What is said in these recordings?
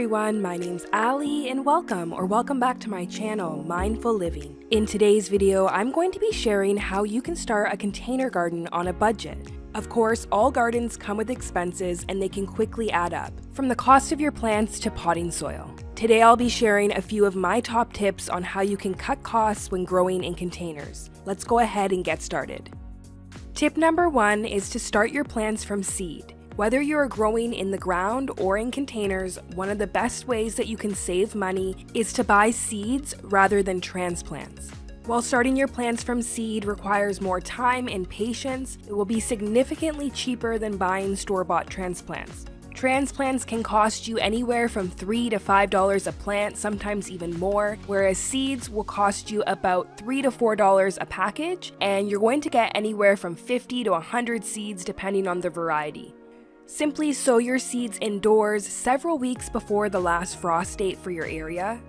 everyone, my name's Ali and welcome back to my channel, Mindful Living. In today's video, I'm going to be sharing how you can start a container garden on a budget. Of course, all gardens come with expenses and they can quickly add up, from the cost of your plants to potting soil. Today I'll be sharing a few of my top tips on how you can cut costs when growing in containers. Let's go ahead and get started. Tip number 1 is to start your plants from seed. Whether you're growing in the ground or in containers, one of the best ways that you can save money is to buy seeds rather than transplants. While starting your plants from seed requires more time and patience, it will be significantly cheaper than buying store-bought transplants. Transplants can cost you anywhere from $3 to $5 a plant, sometimes even more, whereas seeds will cost you about $3 to $4 a package, and you're going to get anywhere from 50 to 100 seeds depending on the variety. Simply sow your seeds indoors several weeks before the last frost date for your area.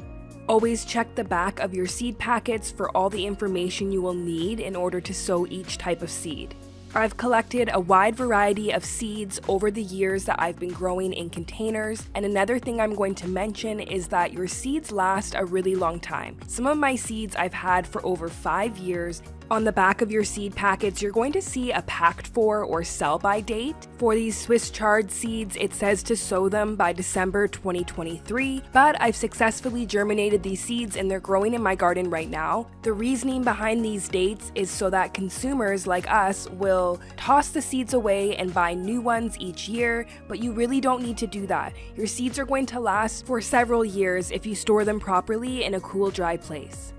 Always check the back of your seed packets for all the information you will need in order to sow each type of seed. I've collected a wide variety of seeds over the years that I've been growing in containers, and another thing I'm going to mention is that your seeds last a really long time. Some of my seeds I've had for over 5 years. On the back of your seed packets, you're going to see a packed for or sell by date. For these Swiss chard seeds, it says to sow them by December 2023, but I've successfully germinated these seeds and they're growing in my garden right now. The reasoning behind these dates is so that consumers like us will toss the seeds away and buy new ones each year, but you really don't need to do that. Your seeds are going to last for several years if you store them properly in a cool, dry place.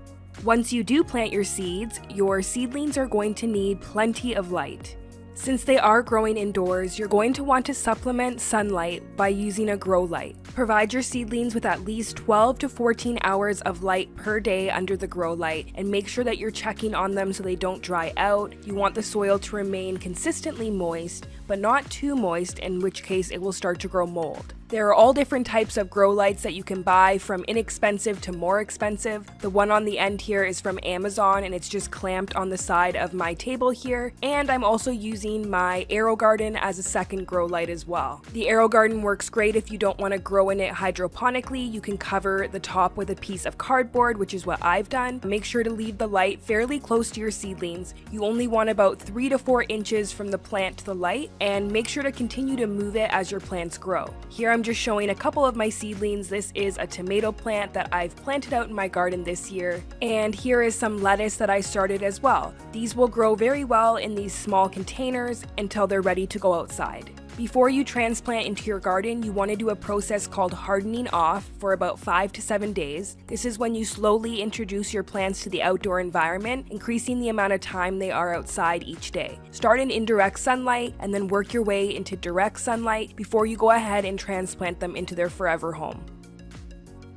Once you do plant your seedlings are going to need plenty of light. Since they are growing indoors, you're going to want to supplement sunlight by using a grow light. Provide your seedlings with at least 12 to 14 hours of light per day under the grow light, and make sure that you're checking on them so they don't dry out. You want the soil to remain consistently moist, but not too moist, in which case it will start to grow mold. There are all different types of grow lights that you can buy, from inexpensive to more expensive. The one on the end here is from Amazon and it's just clamped on the side of my table here. And I'm also using my AeroGarden as a second grow light as well. The AeroGarden works great if you don't want to grow in it hydroponically. You can cover the top with a piece of cardboard, which is what I've done. Make sure to leave the light fairly close to your seedlings. You only want about 3 to 4 inches from the plant to the light, and make sure to continue to move it as your plants grow. Here I'm just showing a couple of my seedlings. This is a tomato plant that I've planted out in my garden this year, and here is some lettuce that I started as well. These will grow very well in these small containers until they're ready to go outside. Before you transplant into your garden, you want to do a process called hardening off for about 5 to 7 days. This is when you slowly introduce your plants to the outdoor environment, increasing the amount of time they are outside each day. Start in indirect sunlight and then work your way into direct sunlight before you go ahead and transplant them into their forever home.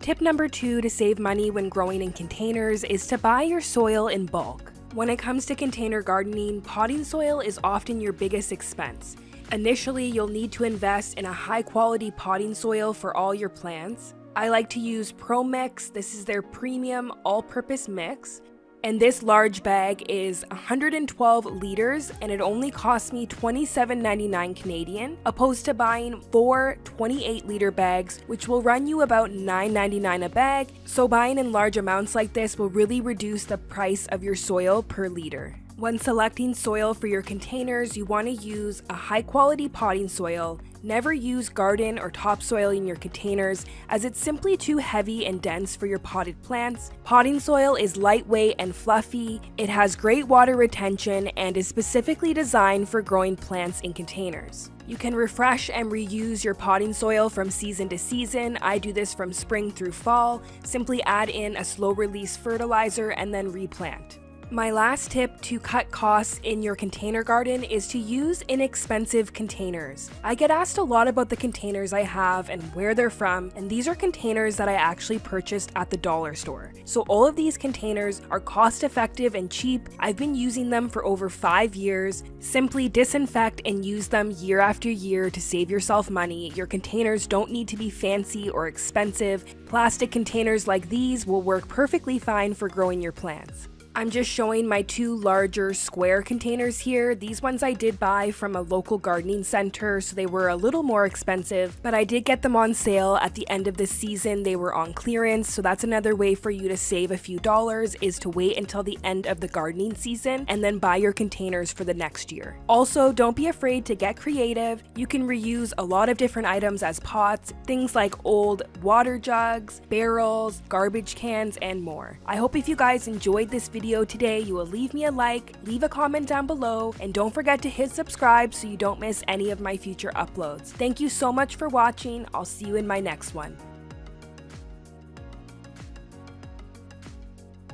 Tip number 2 to save money when growing in containers is to buy your soil in bulk. When it comes to container gardening, potting soil is often your biggest expense. Initially, you'll need to invest in a high-quality potting soil for all your plants. I like to use ProMix. This is their premium all-purpose mix. And this large bag is 112 liters and it only cost me $27.99 Canadian, opposed to buying 4 28-liter bags, which will run you about $9.99 a bag. So buying in large amounts like this will really reduce the price of your soil per liter. When selecting soil for your containers, you want to use a high-quality potting soil. Never use garden or topsoil in your containers, as it's simply too heavy and dense for your potted plants. Potting soil is lightweight and fluffy. It has great water retention and is specifically designed for growing plants in containers. You can refresh and reuse your potting soil from season to season. I do this from spring through fall. Simply add in a slow-release fertilizer and then replant. My last tip to cut costs in your container garden is to use inexpensive containers. I get asked a lot about the containers I have and where they're from, and these are containers that I actually purchased at the dollar store. So all of these containers are cost effective and cheap. I've been using them for over 5 years. Simply disinfect and use them year after year to save yourself money. Your containers don't need to be fancy or expensive. Plastic containers like these will work perfectly fine for growing your plants. I'm just showing my two larger square containers here. These ones I did buy from a local gardening center, so they were a little more expensive, but I did get them on sale at the end of the season. They were on clearance, so that's another way for you to save a few dollars, is to wait until the end of the gardening season and then buy your containers for the next year. Also, don't be afraid to get creative. You can reuse a lot of different items as pots, things like old water jugs, barrels, garbage cans, and more. I hope if you guys enjoyed this video today, you will leave me a like, leave a comment down below, and don't forget to hit subscribe so you don't miss any of my future uploads. Thank you so much for watching. I'll see you in my next one.